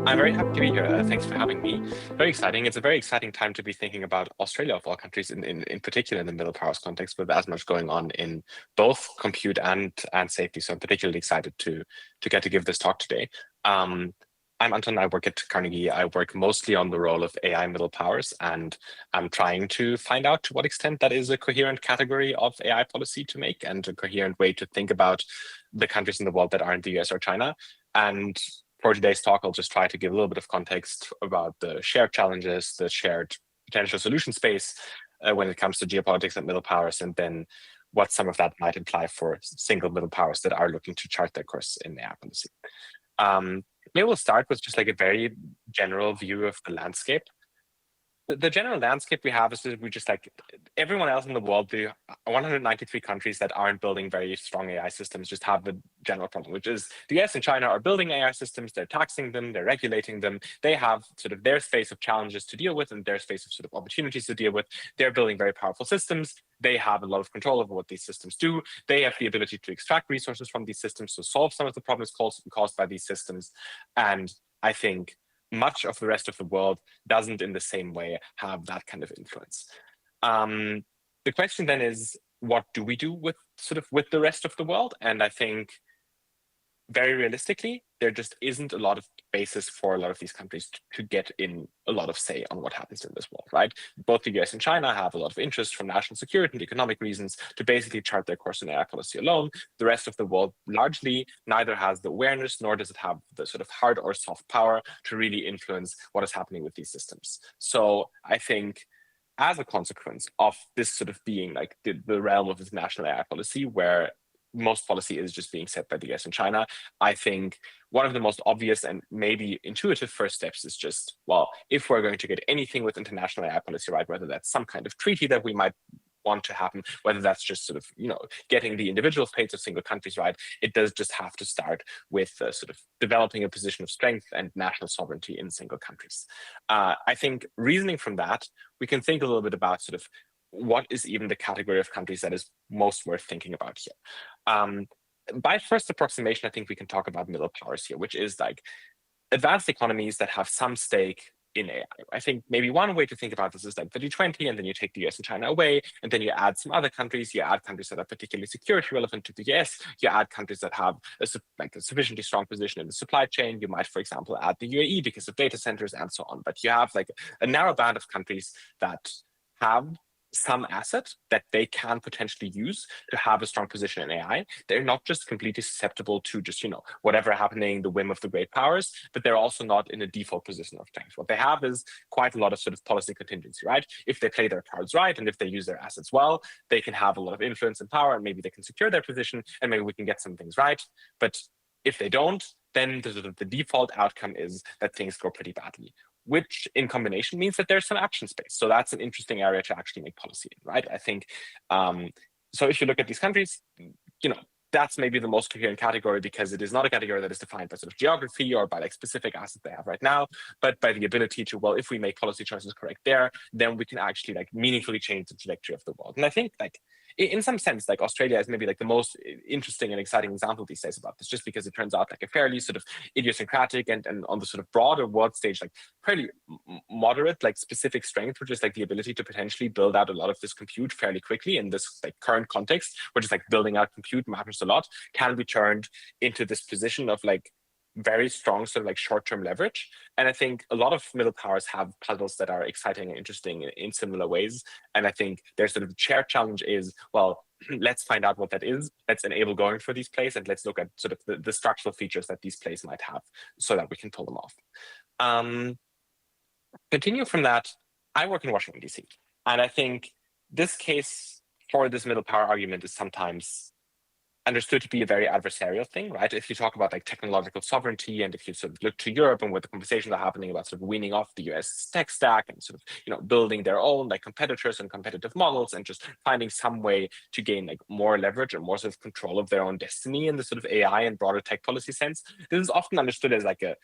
I'm very happy to be here. Thanks for having me. Very exciting. It's a very exciting time to be thinking about Australia of all countries, in particular in the middle powers context, with as much going on in both compute and safety. So I'm particularly excited to get to give this talk today. I'm Anton. I work at Carnegie. I work mostly on the role of AI middle powers, and I'm trying to find out to what extent that is a coherent category of AI policy to make and a coherent way to think about the countries in the world that aren't the US or China. And for today's talk, I'll just try to give a little bit of context about the shared challenges, the shared potential solution space when it comes to geopolitics and middle powers, and then what some of that might imply for single middle powers that are looking to chart their course in AI policy. Maybe we'll start with just like a very general view of the landscape. The general landscape we have is that we just like everyone else in the world, the 193 countries that aren't building very strong AI systems just have the general problem, which is the US and China are building AI systems, they're taxing them, they're regulating them, they have sort of their space of challenges to deal with and their space of sort of opportunities to deal with. They're building very powerful systems. They have a lot of control over what these systems do. They have the ability to extract resources from these systems to solve some of the problems caused by these systems. And I think much of the rest of the world doesn't in the same way have that kind of influence. The question then is, what do we do with the rest of the world? And I think very realistically, there just isn't a lot of basis for a lot of these countries to get in a lot of say on what happens in this world, right? Both the US and China have a lot of interest from national security and economic reasons to basically chart their course in AI policy alone. The rest of the world largely neither has the awareness nor does it have the sort of hard or soft power to really influence what is happening with these systems. So I think as a consequence of this sort of being like the realm of international AI policy, where most policy is just being set by the US and China, I think one of the most obvious and maybe intuitive first steps is just, well, if we're going to get anything with international AI policy right, whether that's some kind of treaty that we might want to happen, whether that's just sort of, getting the individual fates of single countries right, it does just have to start with sort of developing a position of strength and national sovereignty in single countries. I think reasoning from that, we can think a little bit about sort of what is even the category of countries that is most worth thinking about here. By first approximation, I think we can talk about middle powers here, which is like advanced economies that have some stake in AI. I think maybe one way to think about this is like the G20, and then you take the US and China away, and then you add some other countries. You add countries that are particularly security relevant to the US. You add countries that have a sufficiently strong position in the supply chain. You might, for example, add the UAE because of data centers and so on. But you have like a narrow band of countries that have some asset that they can potentially use to have a strong position in AI. They're not just completely susceptible to just, whatever happening, the whim of the great powers, but they're also not in a default position of strength. What they have is quite a lot of sort of policy contingency, right? If they play their cards right and if they use their assets well, they can have a lot of influence and power, and maybe they can secure their position, and maybe we can get some things right. But if they don't, then the default outcome is that things go pretty badly, which in combination means that there's some action space. So that's an interesting area to actually make policy in, right? I think, so if you look at these countries, that's maybe the most coherent category because it is not a category that is defined by sort of geography or by like specific assets they have right now, but by the ability to, well, if we make policy choices correct there, then we can actually like meaningfully change the trajectory of the world. And I think like in some sense, like Australia is maybe like the most interesting and exciting example these days about this, just because it turns out like a fairly sort of idiosyncratic and on the sort of broader world stage, like fairly moderate, like specific strength, which is like the ability to potentially build out a lot of this compute fairly quickly in this like current context, which is like building out compute matters a lot, can be turned into this position of like very strong sort of like short-term leverage. And I think a lot of middle powers have puzzles that are exciting and interesting in similar ways. And I think their sort of shared challenge is, well, let's find out what that is. Let's enable going for these plays, and let's look at sort of the structural features that these plays might have so that we can pull them off. Continue from that, I work in Washington, DC. And I think this case for this middle power argument is sometimes understood to be a very adversarial thing, right? If you talk about like technological sovereignty, and if you sort of look to Europe and what the conversations are happening about sort of weaning off the US tech stack and sort of, building their own like competitors and competitive models and just finding some way to gain like more leverage and more sort of control of their own destiny in the sort of AI and broader tech policy sense, this is often understood as like a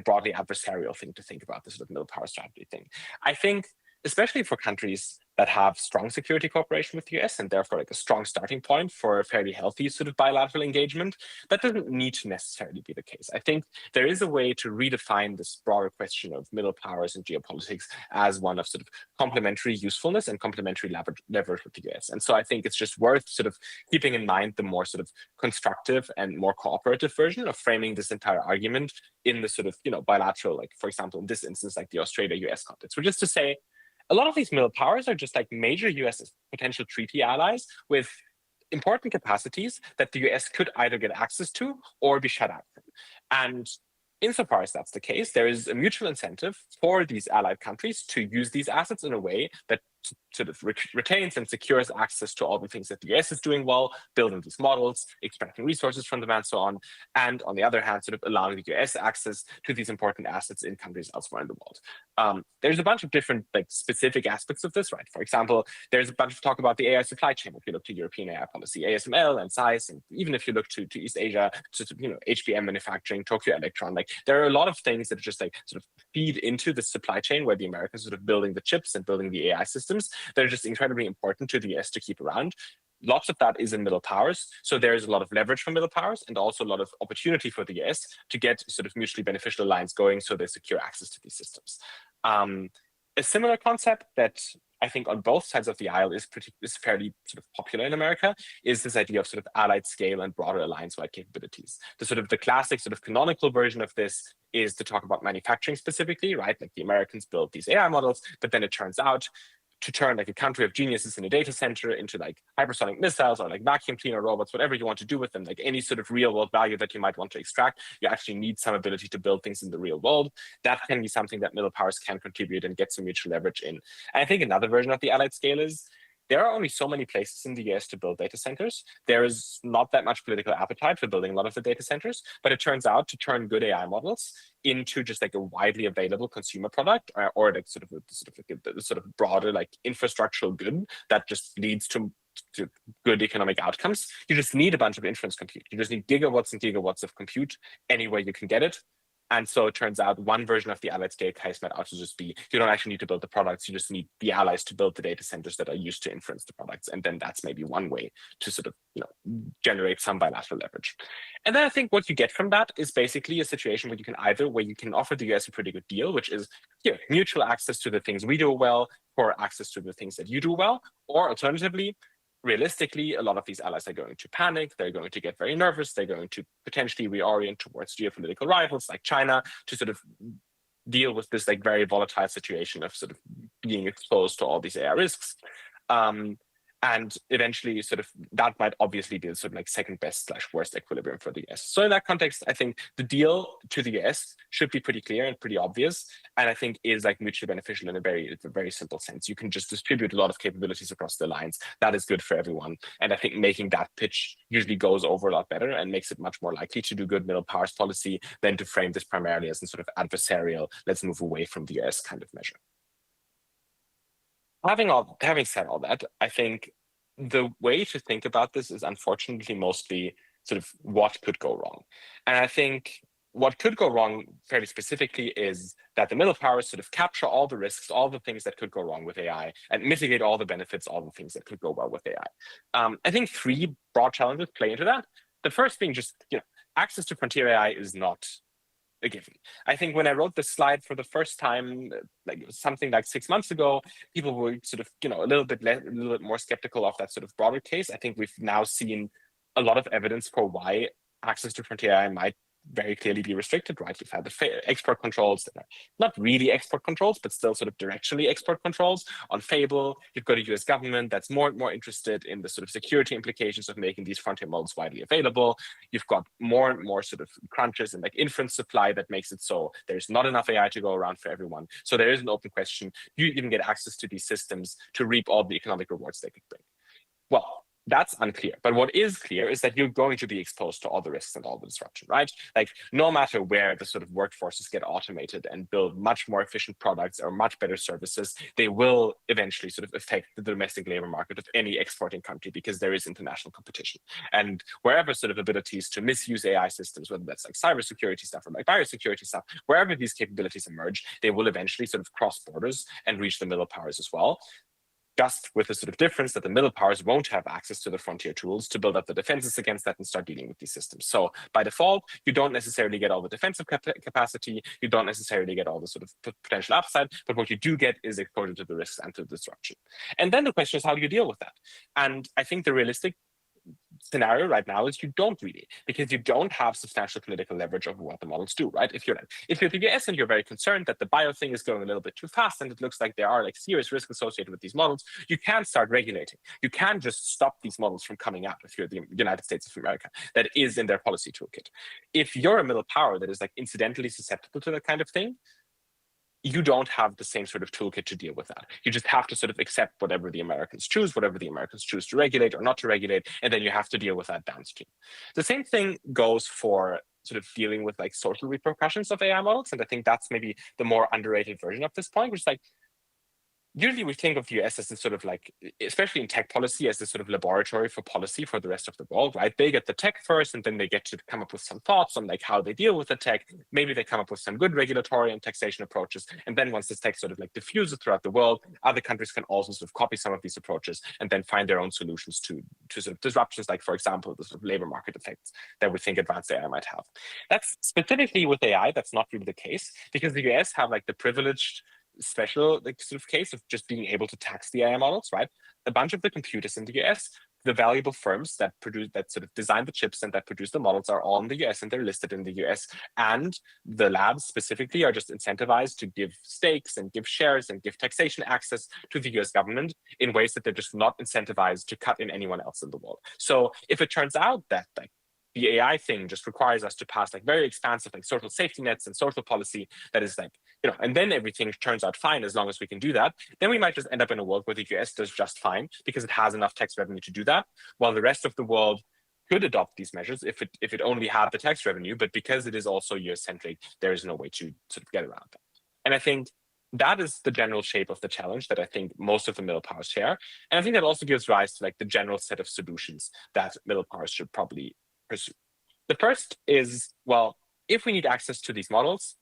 broadly adversarial thing to think about, this sort of middle power strategy thing. I think especially for countries that have strong security cooperation with the US and therefore like a strong starting point for a fairly healthy sort of bilateral engagement. That doesn't need to necessarily be the case. I think there is a way to redefine this broader question of middle powers and geopolitics as one of sort of complementary usefulness and complementary leverage with the US. And so I think it's just worth sort of keeping in mind the more sort of constructive and more cooperative version of framing this entire argument in the sort of, bilateral, like, for example, in this instance, like the Australia-US context, which is to say, a lot of these middle powers are just like major US potential treaty allies with important capacities that the US could either get access to or be shut out from. And insofar as that's the case, there is a mutual incentive for these allied countries to use these assets in a way that sort of retains and secures access to all the things that the US is doing well, building these models, extracting resources from them, and so on. And on the other hand, sort of allowing the US access to these important assets in countries elsewhere in the world. There's a bunch of different like specific aspects of this, right? For example, there's a bunch of talk about the AI supply chain. If you look to European AI policy, ASML and SAIS, and even if you look to East Asia, to HBM manufacturing, Tokyo Electron, like there are a lot of things that just like sort of feed into the supply chain where the Americans sort of building the chips and building the AI systems that are just incredibly important to the US to keep around. Lots of that is in middle powers. So there's a lot of leverage from middle powers and also a lot of opportunity for the US to get sort of mutually beneficial alliance going so they secure access to these systems. A similar concept that I think on both sides of the aisle is fairly sort of popular in America is this idea of sort of allied scale and broader alliance-wide capabilities. The classic sort of canonical version of this is to talk about manufacturing specifically, right? Like the Americans built these AI models, but then it turns out to turn like a country of geniuses in a data center into like hypersonic missiles or like vacuum cleaner robots, whatever you want to do with them, like any sort of real world value that you might want to extract, you actually need some ability to build things in the real world. That can be something that middle powers can contribute and get some mutual leverage in. And I think another version of the allied scale is there are only so many places in the US to build data centers. There is not that much political appetite for building a lot of the data centers, but it turns out to turn good AI models into just like a widely available consumer product or like sort of broader like infrastructural good that just leads to good economic outcomes. You just need a bunch of inference compute. You just need gigawatts and gigawatts of compute anywhere you can get it. And so it turns out one version of the allied scale case might also just be, you don't actually need to build the products, you just need the allies to build the data centers that are used to inference the products. And then that's maybe one way to sort of, generate some bilateral leverage. And then I think what you get from that is basically a situation where you can offer the US a pretty good deal, which is mutual access to the things we do well or access to the things that you do well, or alternatively, realistically, a lot of these allies are going to panic. They're going to get very nervous. They're going to potentially reorient towards geopolitical rivals like China to sort of deal with this like very volatile situation of sort of being exposed to all these AI risks. And eventually sort of that might obviously be the sort of like second best / worst equilibrium for the US. So in that context, I think the deal to the US should be pretty clear and pretty obvious. And I think is like mutually beneficial in a very simple sense. You can just distribute a lot of capabilities across the lines. That is good for everyone. And I think making that pitch usually goes over a lot better and makes it much more likely to do good middle powers policy than to frame this primarily as a sort of adversarial, let's move away from the US kind of measure. Having said all that, I think the way to think about this is unfortunately mostly sort of what could go wrong. And I think what could go wrong fairly specifically is that the middle powers sort of capture all the risks, all the things that could go wrong with AI, and mitigate all the benefits, all the things that could go well with AI. I think three broad challenges play into that. The first being just, access to frontier AI is not a given. I think when I wrote this slide for the first time, like it was something like 6 months ago, people were sort of, a little bit more skeptical of that sort of broader case. I think we've now seen a lot of evidence for why access to frontier AI might very clearly be restricted, right? You've had the export controls that are not really export controls, but still sort of directionally export controls on Fable. You've got a US government that's more and more interested in the sort of security implications of making these frontier models widely available. You've got more and more sort of crunches and like inference supply that makes it so there's not enough AI to go around for everyone. So there is an open question. Do you even get access to these systems to reap all the economic rewards they could bring? Well, that's unclear. But what is clear is that you're going to be exposed to all the risks and all the disruption, right? Like no matter where the sort of workforces get automated and build much more efficient products or much better services, they will eventually sort of affect the domestic labor market of any exporting country because there is international competition. And wherever sort of abilities to misuse AI systems, whether that's like cybersecurity stuff or like biosecurity stuff, wherever these capabilities emerge, they will eventually sort of cross borders and reach the middle powers as well. just with the sort of difference that the middle powers won't have access to the frontier tools to build up the defenses against that and start dealing with these systems. So by default, you don't necessarily get all the defensive capacity, you don't necessarily get all the sort of potential upside, but what you do get is exposure to the risks and to the disruption. And then the question is, how do you deal with that? And I think the realistic scenario right now is you don't really, because you don't have substantial political leverage over what the models do, right? If you're the US and you're very concerned that the bio thing is going a little bit too fast and it looks like there are like serious risks associated with these models, you can start regulating. You can just stop these models from coming out if you're the United States of America. That is in their policy toolkit. If you're a middle power that is like incidentally susceptible to that kind of thing, you don't have the same sort of toolkit to deal with that. You just have to sort of accept whatever the Americans choose to regulate or not to regulate, and then you have to deal with that downstream. The same thing goes for sort of dealing with like social repercussions of AI models, and I think that's maybe the more underrated version of this point, which is like, usually we think of the US as this sort of like, especially in tech policy, as this sort of laboratory for policy for the rest of the world, right? They get the tech first, and then they get to come up with some thoughts on like how they deal with the tech. Maybe they come up with some good regulatory and taxation approaches. And then once this tech sort of like diffuses throughout the world, other countries can also sort of copy some of these approaches and then find their own solutions to sort of disruptions, like, for example, the sort of labor market effects that we think advanced AI might have. That's specifically with AI, that's not really the case, because the US have like the privileged special like sort of case of just being able to tax the AI models, right? A bunch of the computers in the US, the valuable firms that sort of design the chips and that produce the models are all in the US and they're listed in the US. And the labs specifically are just incentivized to give stakes and give shares and give taxation access to the US government in ways that they're just not incentivized to cut in anyone else in the world. So if it turns out that like the AI thing just requires us to pass like very expansive like social safety nets and social policy that is like, and then everything turns out fine as long as we can do that, then we might just end up in a world where the US does just fine because it has enough tax revenue to do that, while the rest of the world could adopt these measures if it only had the tax revenue, but because it is also US-centric, there is no way to sort of get around that. And I think that is the general shape of the challenge that I think most of the middle powers share. And I think that also gives rise to like the general set of solutions that middle powers should probably pursue. The first is, well, if we need access to these models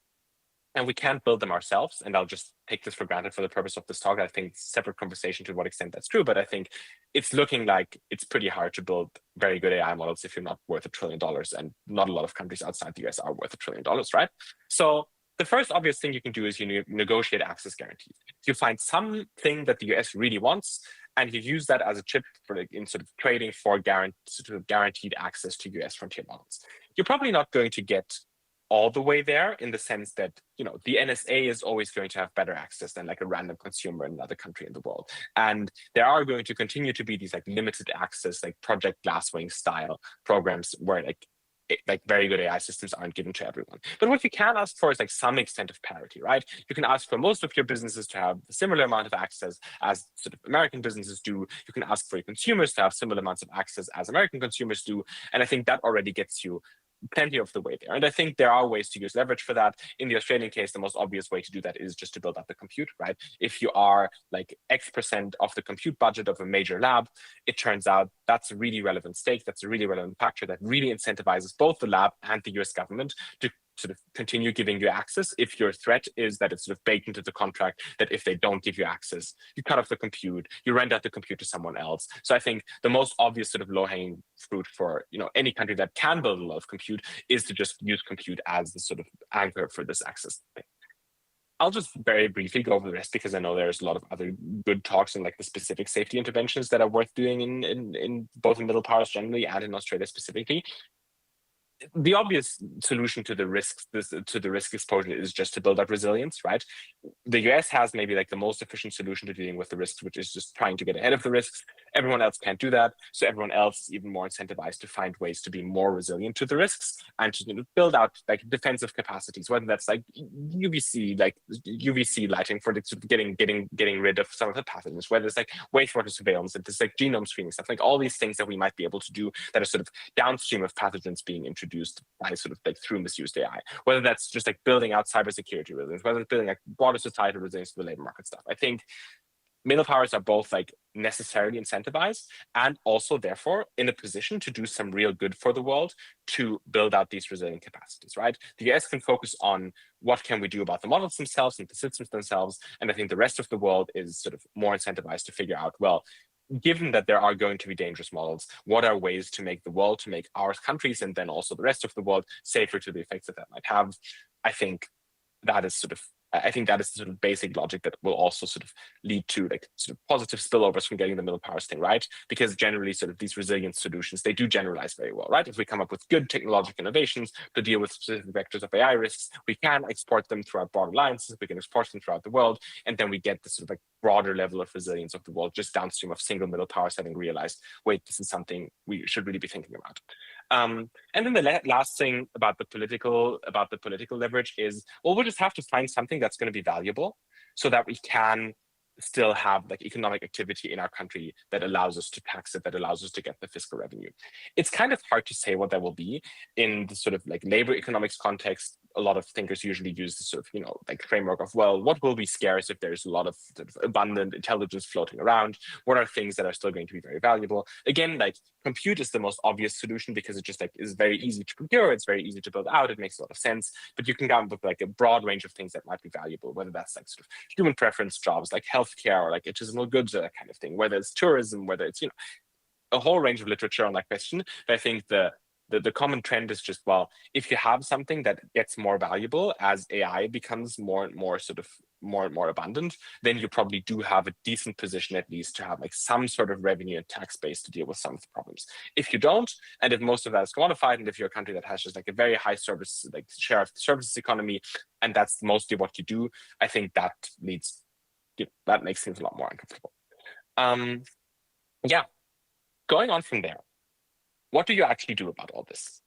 and we can't build them ourselves, and I'll just take this for granted for the purpose of this talk, I think it's a separate conversation to what extent that's true, but I think it's looking like it's pretty hard to build very good AI models if you're not worth $1 trillion, and not a lot of countries outside the US are worth $1 trillion, right? So the first obvious thing you can do is you negotiate access guarantees. You find something that the US really wants, and you use that as a chip for like, in sort of trading for guaranteed access to US frontier models. You're probably not going to get all the way there in the sense that, the NSA is always going to have better access than like a random consumer in another country in the world. And there are going to continue to be these like limited access, like Project Glasswing style programs where like very good AI systems aren't given to everyone. But what you can ask for is like some extent of parity, right? You can ask for most of your businesses to have a similar amount of access as sort of American businesses do. You can ask for your consumers to have similar amounts of access as American consumers do. And I think that already gets you plenty of the way there. And I think there are ways to use leverage for that. In the Australian case, the most obvious way to do that is just to build up the compute, right? If you are like X% of the compute budget of a major lab, it turns out that's a really relevant stake. That's a really relevant factor that really incentivizes both the lab and the US government to sort of continue giving you access if your threat is that it's sort of baked into the contract that if they don't give you access, you cut off the compute, you rent out the compute to someone else. So I think the most obvious sort of low-hanging fruit for any country that can build a lot of compute is to just use compute as the sort of anchor for this access thing. I'll just very briefly go over the rest because I know there's a lot of other good talks and like the specific safety interventions that are worth doing in both in middle powers generally and in Australia specifically. The obvious solution to the risks, to the risk exposure, is just to build up resilience, right? The US has maybe like the most efficient solution to dealing with the risks, which is just trying to get ahead of the risks. Everyone else can't do that, so everyone else is even more incentivized to find ways to be more resilient to the risks and to build out like defensive capacities, whether that's like UVC lighting for sort of getting rid of some of the pathogens, whether it's like wastewater surveillance, and it's like genome screening stuff, like all these things that we might be able to do that are sort of downstream of pathogens being introduced by sort of like through misused AI, whether that's just like building out cybersecurity resilience, whether it's building like broader societal resilience to the labor market stuff. I think middle powers are both like necessarily incentivized, and also therefore in a position to do some real good for the world to build out these resilient capacities, right? The US can focus on what can we do about the models themselves and the systems themselves, and I think the rest of the world is sort of more incentivized to figure out, well, given that there are going to be dangerous models, what are ways to make the world, to make our countries, and then also the rest of the world safer to the effects that that might have? I think that is sort of the sort of basic logic that will also sort of lead to like sort of positive spillovers from getting the middle powers thing right, because generally sort of these resilient solutions, they do generalize very well, right? If we come up with good technological innovations to deal with specific vectors of AI risks, we can export them throughout broad alliances, we can export them throughout the world, and then we get this sort of like broader level of resilience of the world just downstream of single middle powers having realized, wait, this is something we should really be thinking about. And then the last thing about the political leverage is, well, we'll just have to find something that's going to be valuable so that we can still have like economic activity in our country that allows us to tax it, that allows us to get the fiscal revenue. It's kind of hard to say what that will be in the sort of like labor economics context. A lot of thinkers usually use the sort of, like framework of, well, what will be scarce if there's a lot of sort of abundant intelligence floating around? What are things that are still going to be very valuable? Again, like compute is the most obvious solution because it just like is very easy to procure. It's very easy to build out. It makes a lot of sense, but you can come up with like a broad range of things that might be valuable, whether that's like sort of human preference jobs, like healthcare or like artisanal goods or that kind of thing, whether it's tourism, whether it's, a whole range of literature on that question. But I think the common trend is just, well, if you have something that gets more valuable as AI becomes more and more sort of more and more abundant, then you probably do have a decent position at least to have like some sort of revenue and tax base to deal with some of the problems. If you don't, and if most of that is commodified, and if you're a country that has just like a very high service, like share of the services economy, and that's mostly what you do, I think that leads, that makes things a lot more uncomfortable. Yeah, going on from there, what do you actually do about all this?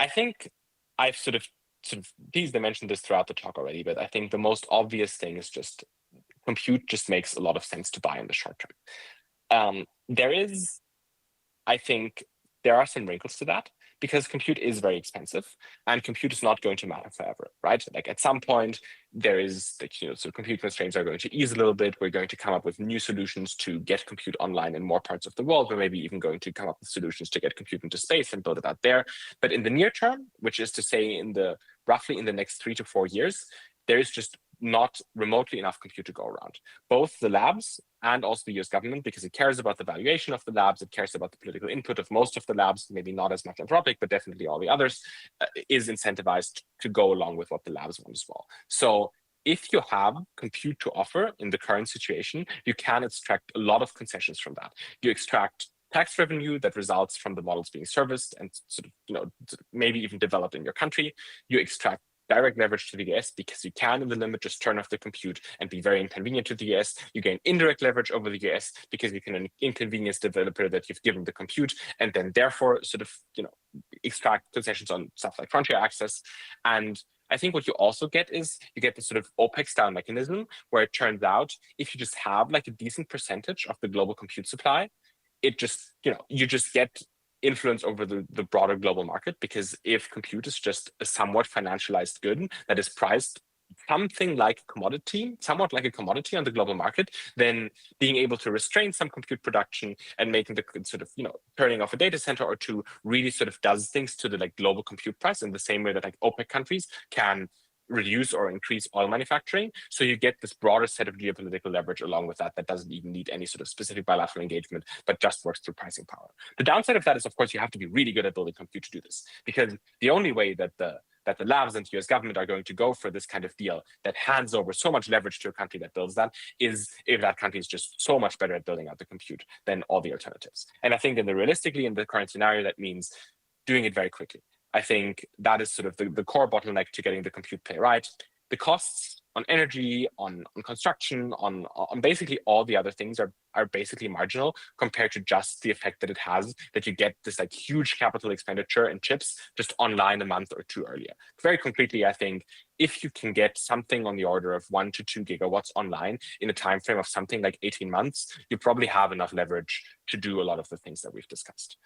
I think I've sort of teased and mentioned this throughout the talk already, but I think the most obvious thing is just compute just makes a lot of sense to buy in the short term. I think there are some wrinkles to that because compute is very expensive and compute is not going to matter forever, right? Like at some point there is, so compute constraints are going to ease a little bit. We're going to come up with new solutions to get compute online in more parts of the world. We're maybe even going to come up with solutions to get compute into space and build it out there. But in the near term, which is to say roughly in the next 3 to 4 years, there is just not remotely enough compute to go around. Both the labs and also the US government, because it cares about the valuation of the labs, it cares about the political input of most of the labs, maybe not as much Anthropic, but definitely all the others, is incentivized to go along with what the labs want as well. So if you have compute to offer in the current situation, you can extract a lot of concessions from that. You extract tax revenue that results from the models being serviced and sort of, maybe even developed in your country. You extract direct leverage to the US because you can, in the limit, just turn off the compute and be very inconvenient to the US. You gain indirect leverage over the US because you can inconvenience the developer that you've given the compute, and then therefore sort of, extract concessions on stuff like frontier access. And I think what you also get is you get this sort of OPEC style mechanism where it turns out if you just have like a decent percentage of the global compute supply, it just, you just get influence over the broader global market, because if compute is just a somewhat financialized good that is priced something like somewhat like a commodity on the global market, then being able to restrain some compute production and making the sort of, turning off a data center or two really sort of does things to the like global compute price in the same way that like OPEC countries can reduce or increase oil manufacturing. So you get this broader set of geopolitical leverage along with that doesn't even need any sort of specific bilateral engagement, but just works through pricing power. The downside of that is, of course, you have to be really good at building compute to do this, because the only way that the labs and the US government are going to go for this kind of deal that hands over so much leverage to a country that builds that is if that country is just so much better at building out the compute than all the alternatives. And I think realistically in the current scenario, that means doing it very quickly. I think that is sort of the core bottleneck to getting the compute play right. The costs on energy, on construction, on basically all the other things are basically marginal compared to just the effect that it has that you get this like huge capital expenditure in chips just online a month or two earlier. Very concretely, I think if you can get something on the order of 1 to 2 gigawatts online in a time frame of something like 18 months, you probably have enough leverage to do a lot of the things that we've discussed.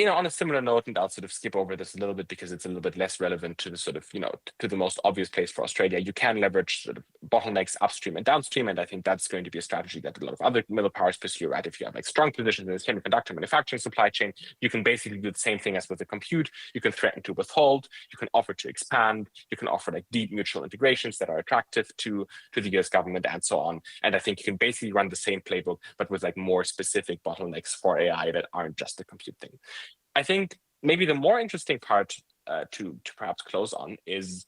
on a similar note, and I'll sort of skip over this a little bit because it's a little bit less relevant to the sort of, to the most obvious place for Australia, you can leverage sort of bottlenecks upstream and downstream. And I think that's going to be a strategy that a lot of other middle powers pursue, right? If you have like strong positions in the semiconductor manufacturing supply chain, you can basically do the same thing as with the compute. You can threaten to withhold, you can offer to expand, you can offer like deep mutual integrations that are attractive to the US government and so on. And I think you can basically run the same playbook, but with like more specific bottlenecks for AI that aren't just the compute thing. I think maybe the more interesting part to perhaps close on is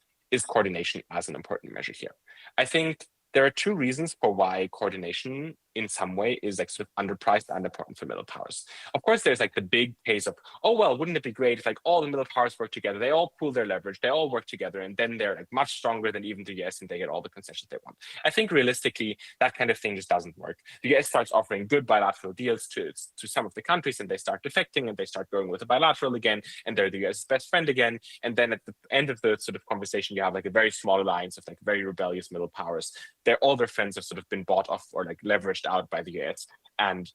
coordination as an important measure here. I think there are two reasons for why coordination in some way is like sort of underpriced and important for middle powers. Of course, there's like the big case of, oh, well, wouldn't it be great if like all the middle powers work together, they all pool their leverage, they all work together, and then they're like much stronger than even the US and they get all the concessions they want. I think realistically, that kind of thing just doesn't work. The US starts offering good bilateral deals to some of the countries and they start defecting and they start going with a bilateral again, and they're the US's best friend again. And then at the end of the sort of conversation, you have like a very small alliance of like very rebellious middle powers. All their friends have sort of been bought off or like leveraged out by the US. And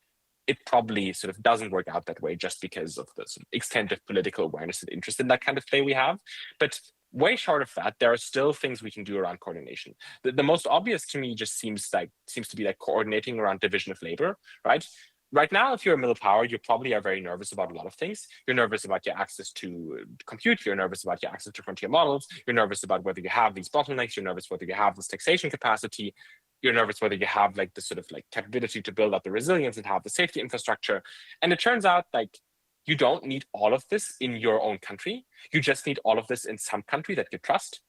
it probably sort of doesn't work out that way just because of the sort of extent of political awareness and interest in that kind of play we have. But way short of that, there are still things we can do around coordination. The most obvious to me just seems to be like coordinating around division of labor, right? Right now, if you're a middle power, you probably are very nervous about a lot of things. You're nervous about your access to compute. You're nervous about your access to frontier models. You're nervous about whether you have these bottlenecks. You're nervous whether you have this taxation capacity. You're nervous whether you have like the sort of like capability to build up the resilience and have the safety infrastructure. And it turns out like you don't need all of this in your own country. You just need all of this in some country that you trust.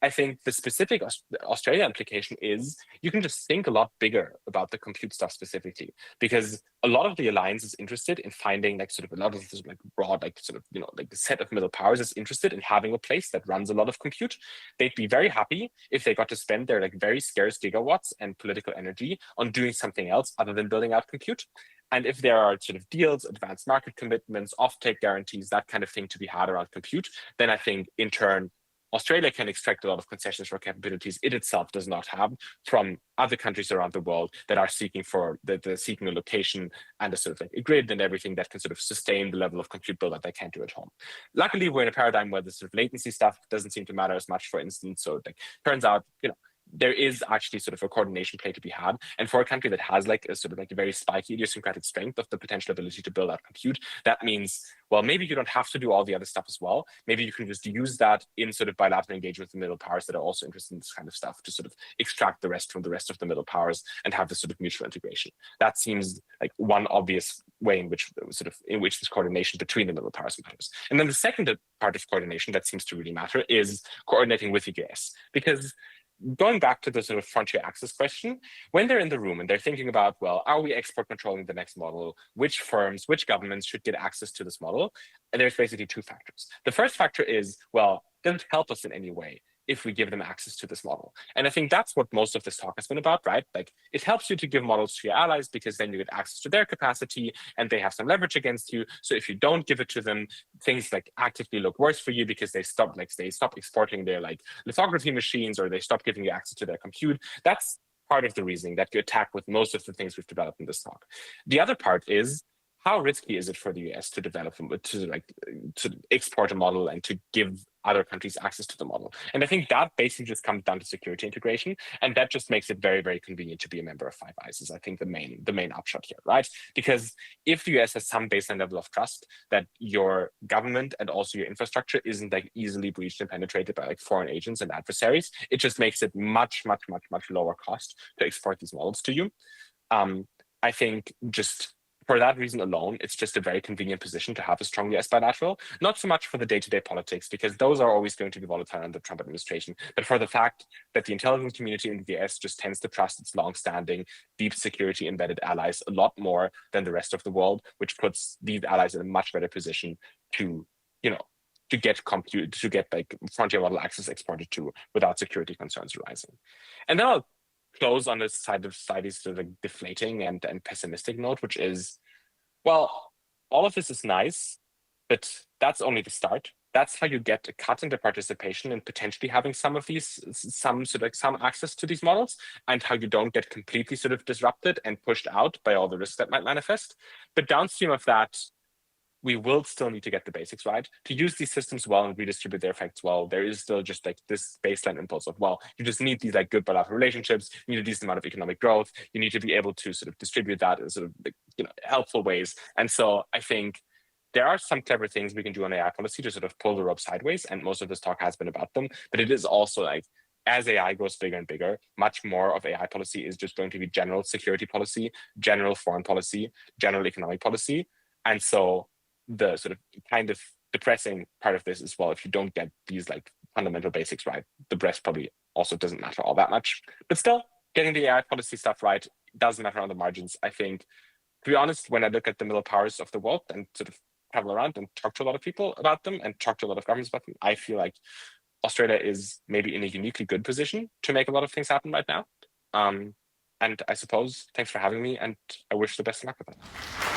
I think the specific Australia implication is you can just think a lot bigger about the compute stuff specifically, because a lot of the alliance is interested in finding like sort of a lot of this like broad, like sort of, like the set of middle powers is interested in having a place that runs a lot of compute. They'd be very happy if they got to spend their like very scarce gigawatts and political energy on doing something else other than building out compute. And if there are sort of deals, advanced market commitments, offtake guarantees, that kind of thing to be had around compute, then I think in turn, Australia can extract a lot of concessions for capabilities it itself does not have from other countries around the world that are seeking seeking a location and a sort of like a grid and everything that can sort of sustain the level of compute build that they can't do at home. Luckily, we're in a paradigm where the sort of latency stuff doesn't seem to matter as much, for instance. So it turns out, there is actually sort of a coordination play to be had. And for a country that has like a sort of like a very spiky idiosyncratic strength of the potential ability to build out compute, that means, well, maybe you don't have to do all the other stuff as well. Maybe you can just use that in sort of bilateral engagement with the middle powers that are also interested in this kind of stuff to sort of extract the rest from the rest of the middle powers and have this sort of mutual integration. That seems like one obvious way in which this coordination between the middle powers matters. And then the second part of coordination that seems to really matter is coordinating with the US, because going back to the sort of frontier access question, when they're in the room and they're thinking about, well, are we export controlling the next model? Which firms, which governments should get access to this model? And there's basically two factors. The first factor is, well, does it help us in any way if we give them access to this model? And I think that's what most of this talk has been about, right? Like it helps you to give models to your allies because then you get access to their capacity and they have some leverage against you. So if you don't give it to them, things like actively look worse for you because they stop exporting their like lithography machines, or they stop giving you access to their compute. That's part of the reasoning that you attack with most of the things we've developed in this talk. The other part is, how risky is it for the US to develop to export a model and to give other countries access to the model? And I think that basically just comes down to security integration, and that just makes it very, very convenient to be a member of Five Eyes. Is I think the main upshot here, right? Because if the US has some baseline level of trust that your government and also your infrastructure isn't like easily breached and penetrated by like foreign agents and adversaries, it just makes it much, much, much, much lower cost to export these models to you. I think just for that reason alone, it's just a very convenient position to have a strong US bilateral, not so much for the day-to-day politics, because those are always going to be volatile under the Trump administration, but for the fact that the intelligence community in the US just tends to trust its long-standing, deep security embedded allies a lot more than the rest of the world, which puts these allies in a much better position to get like frontier model access exported to without security concerns arising. And then I'll close on this side of society's sort of like deflating and pessimistic note, which is, well, all of this is nice, but that's only the start. That's how you get a cut into participation and potentially having some access to these models, and how you don't get completely sort of disrupted and pushed out by all the risks that might manifest. But downstream of that, we will still need to get the basics right. To use these systems well and redistribute their effects well, there is still just like this baseline impulse of, well, you just need these like good bilateral relationships, you need a decent amount of economic growth, you need to be able to sort of distribute that in sort of like, helpful ways. And so I think there are some clever things we can do on AI policy to sort of pull the rope sideways, and most of this talk has been about them. But it is also like, as AI grows bigger and bigger, much more of AI policy is just going to be general security policy, general foreign policy, general economic policy. And so the sort of kind of depressing part of this is, well, if you don't get these like fundamental basics right, the rest probably also doesn't matter all that much. But still, getting the AI policy stuff right does matter on the margins. I think, to be honest, when I look at the middle powers of the world and sort of travel around and talk to a lot of people about them and talk to a lot of governments about them, I feel like Australia is maybe in a uniquely good position to make a lot of things happen right now. And I suppose, thanks for having me, and I wish the best of luck with that.